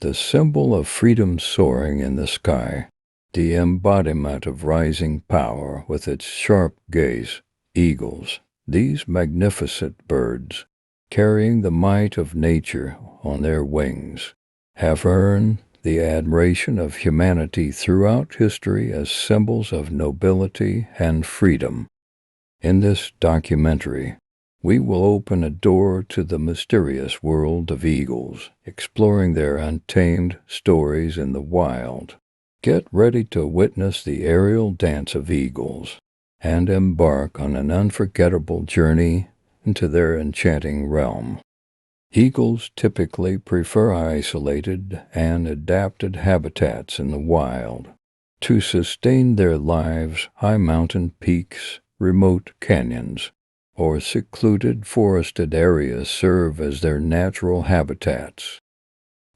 the symbol of freedom soaring in the sky, the embodiment of rising power with its sharp gaze, eagles, these magnificent birds, carrying the might of nature on their wings, have earned the admiration of humanity throughout history as symbols of nobility and freedom. In this documentary, we will open a door to the mysterious world of eagles, exploring their untamed stories in the wild. Get ready to witness the aerial dance of eagles and embark on an unforgettable journey into their enchanting realm. Eagles typically prefer isolated and adapted habitats in the wild. To sustain their lives, high mountain peaks, remote canyons, or secluded forested areas serve as their natural habitats.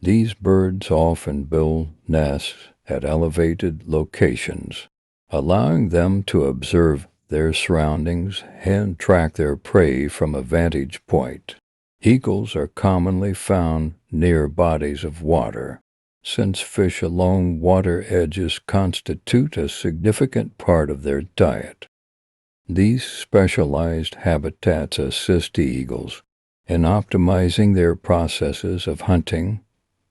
These birds often build nests at elevated locations, allowing them to observe their surroundings and track their prey from a vantage point. Eagles are commonly found near bodies of water, since fish along water edges constitute a significant part of their diet. These specialized habitats assist eagles in optimizing their processes of hunting,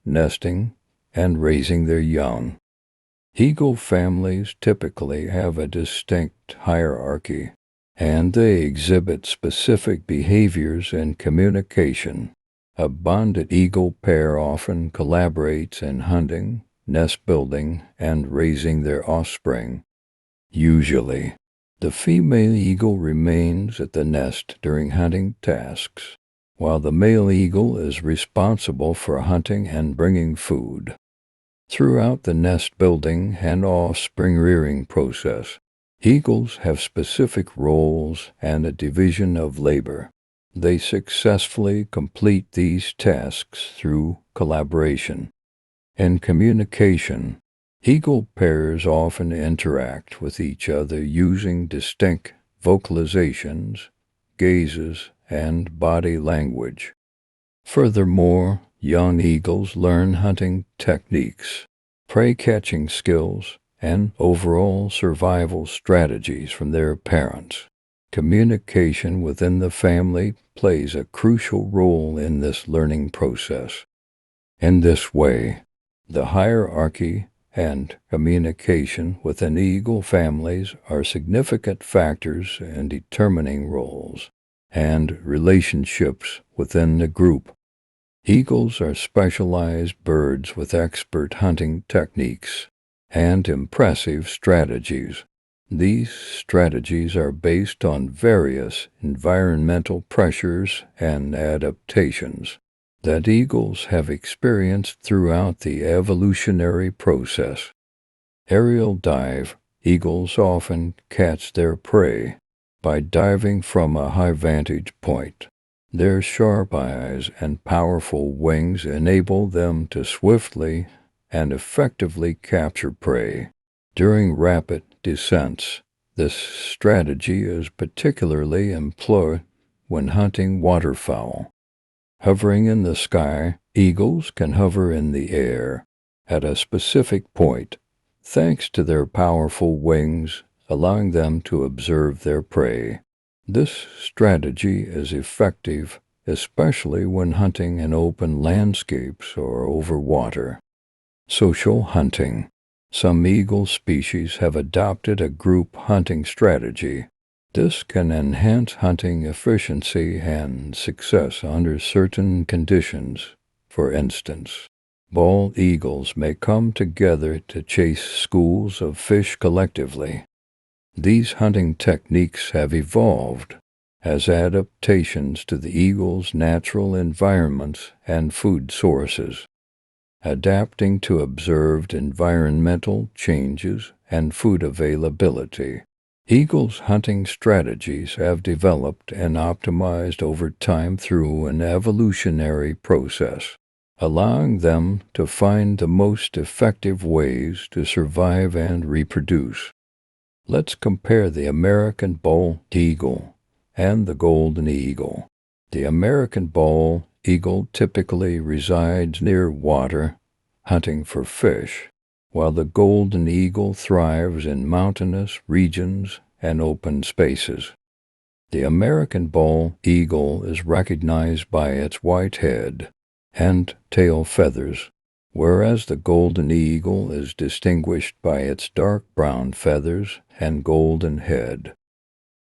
nesting, and raising their young. Eagle families typically have a distinct hierarchy, and they exhibit specific behaviors in communication. A bonded eagle pair often collaborates in hunting, nest building, and raising their offspring. Usually, the female eagle remains at the nest during hunting tasks, while the male eagle is responsible for hunting and bringing food. Throughout the nest building and offspring rearing process, eagles have specific roles and a division of labor. They successfully complete these tasks through collaboration. In communication, eagle pairs often interact with each other using distinct vocalizations, gazes, and body language. Furthermore, young eagles learn hunting techniques, prey-catching skills, and overall survival strategies from their parents. Communication within the family plays a crucial role in this learning process. In this way, the hierarchy and communication within eagle families are significant factors in determining roles and relationships within the group. Eagles are specialized birds with expert hunting techniques and impressive strategies. These strategies are based on various environmental pressures and adaptations that eagles have experienced throughout the evolutionary process. Aerial dive, eagles often catch their prey by diving from a high vantage point. Their sharp eyes and powerful wings enable them to swiftly and effectively capture prey. During rapid descents, this strategy is particularly employed when hunting waterfowl. Hovering in the sky, eagles can hover in the air at a specific point, thanks to their powerful wings, allowing them to observe their prey. This strategy is effective, especially when hunting in open landscapes or over water. Social hunting. Some eagle species have adopted a group hunting strategy. This can enhance hunting efficiency and success under certain conditions. For instance, bald eagles may come together to chase schools of fish collectively. These hunting techniques have evolved as adaptations to the eagle's natural environments and food sources, adapting to observed environmental changes and food availability. Eagles' hunting strategies have developed and optimized over time through an evolutionary process, allowing them to find the most effective ways to survive and reproduce. Let's compare the American bald eagle and the golden eagle. The American bald eagle typically resides near water hunting for fish, while the golden eagle thrives in mountainous regions and open spaces. The American bald eagle is recognized by its white head and tail feathers, whereas the golden eagle is distinguished by its dark brown feathers and golden head.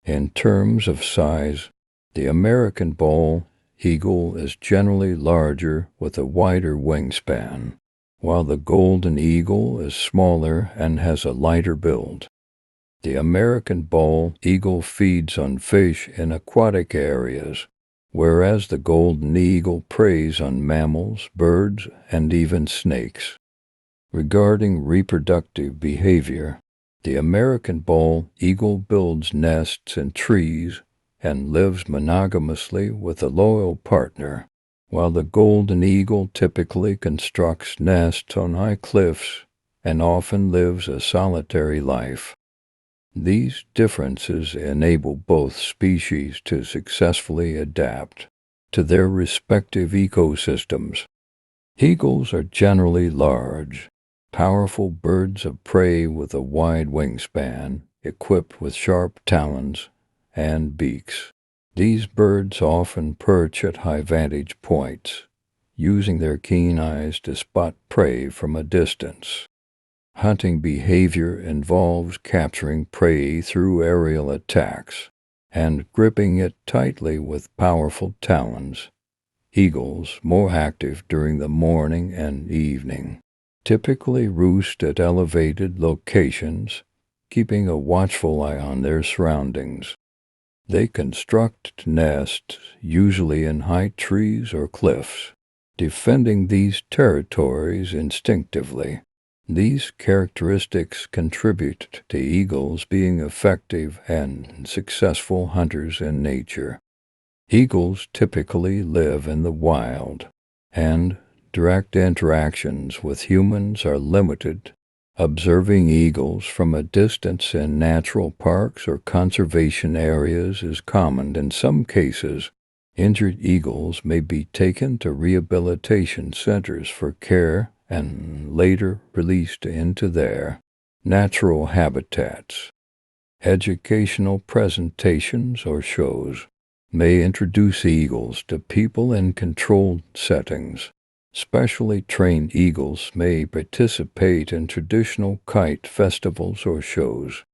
In terms of size, the American bald eagle is generally larger with a wider wingspan, while the golden eagle is smaller and has a lighter build. The American bald eagle feeds on fish in aquatic areas, whereas the golden eagle preys on mammals, birds, and even snakes. Regarding reproductive behavior, the American bald eagle builds nests in trees and lives monogamously with a loyal partner, while the golden eagle typically constructs nests on high cliffs and often lives a solitary life. These differences enable both species to successfully adapt to their respective ecosystems. Eagles are generally large, powerful birds of prey with a wide wingspan, equipped with sharp talons and beaks. These birds often perch at high vantage points, using their keen eyes to spot prey from a distance. Hunting behavior involves capturing prey through aerial attacks and gripping it tightly with powerful talons. Eagles, more active during the morning and evening, typically roost at elevated locations, keeping a watchful eye on their surroundings. They construct nests, usually in high trees or cliffs, defending these territories instinctively. These characteristics contribute to eagles being effective and successful hunters in nature. Eagles typically live in the wild, and direct interactions with humans are limited. Observing eagles from a distance in natural parks or conservation areas is common. In some cases, injured eagles may be taken to rehabilitation centers for care and later released into their natural habitats. Educational presentations or shows may introduce eagles to people in controlled settings. Specially trained eagles may participate in traditional kite festivals or shows.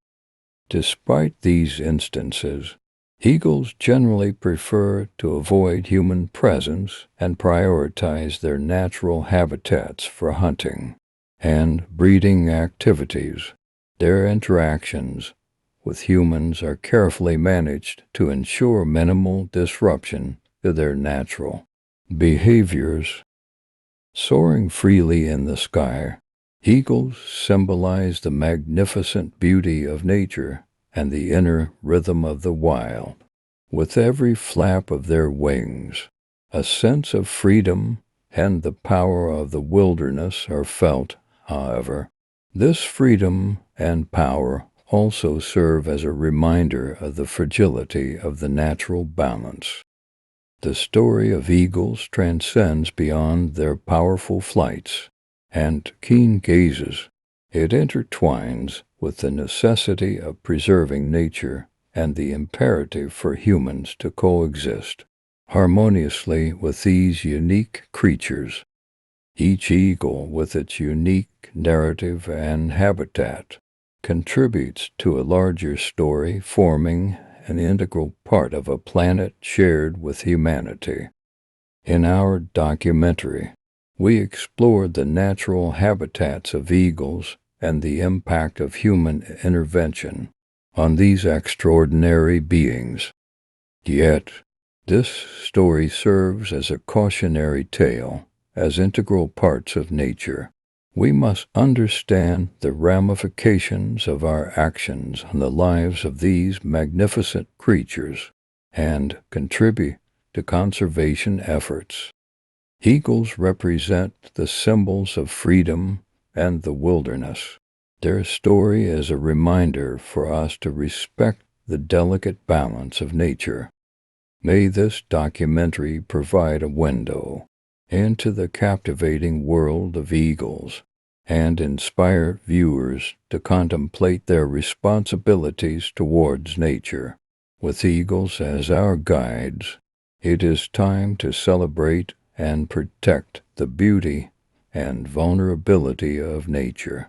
Despite these instances, eagles generally prefer to avoid human presence and prioritize their natural habitats for hunting and breeding activities. Their interactions with humans are carefully managed to ensure minimal disruption to their natural behaviors. Soaring freely in the sky, eagles symbolize the magnificent beauty of nature and the inner rhythm of the wild. With every flap of their wings, a sense of freedom and the power of the wilderness are felt, however. This freedom and power also serve as a reminder of the fragility of the natural balance. The story of eagles transcends beyond their powerful flights and keen gazes. It intertwines with the necessity of preserving nature and the imperative for humans to coexist harmoniously with these unique creatures. Each eagle, with its unique narrative and habitat, contributes to a larger story, forming an integral part of a planet shared with humanity. In our documentary, we explored the natural habitats of eagles and the impact of human intervention on these extraordinary beings. Yet, this story serves as a cautionary tale. As integral parts of nature, we must understand the ramifications of our actions on the lives of these magnificent creatures and contribute to conservation efforts. Eagles represent the symbols of freedom and the wilderness. Their story is a reminder for us to respect the delicate balance of nature. May this documentary provide a window into the captivating world of eagles and inspire viewers to contemplate their responsibilities towards nature. With eagles as our guides, it is time to celebrate and protect the beauty and vulnerability of nature.